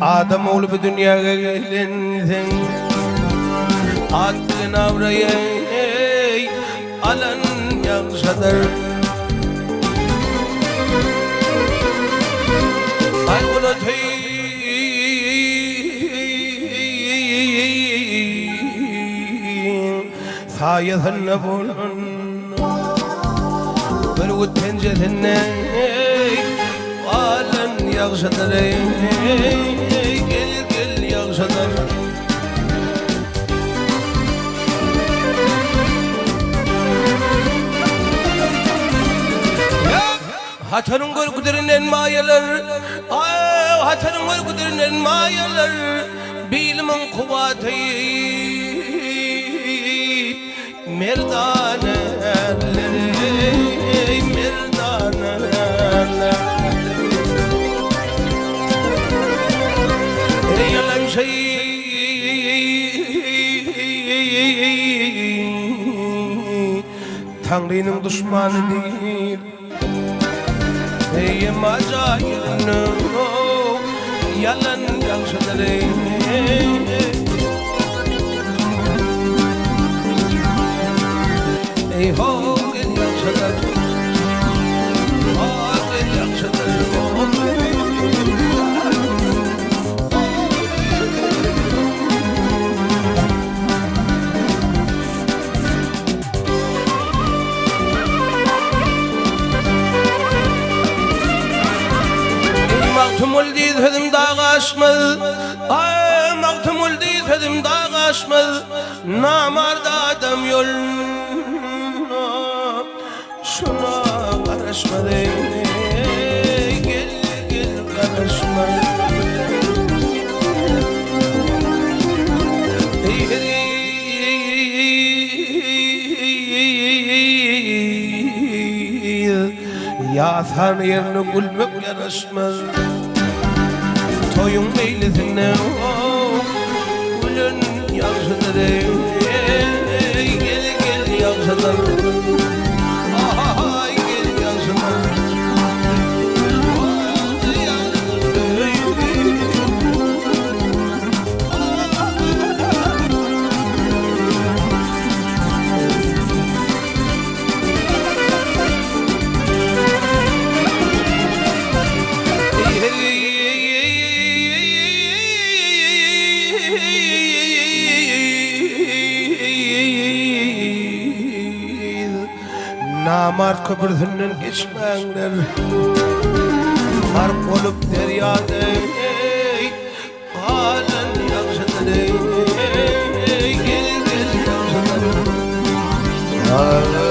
Adam oğlu bu dünyaya geldin Adın avraya alan yakşadır Ay ulu tüyün Sayıdın bulun Bir uttencedin alan yakşadır Gel yakşadır Hatanın korkularından mayalar Hatanın korkularından mayalar Bilimin kuvveti Merdaneler Merdaneler Yalan şey Tanrı'nın düşmanı değil Ey macayirno yalan yakşadır Ey ho gel yakşadır gel yakşadır Mağtumul dedim dağa aşmaz Mağtumul dedim dağa aşmaz Namarda adam yoluna Şuna karışma Gel karışma Ya sen yerine gülmek yaraşmaz Toyun beylisine Gülün yakşıdır Gel yakşıdır Ay gel yakşıdır Namart köprüsünden geçmeyenler Harp olup deryada halen yakşıdır Gel yakşıdır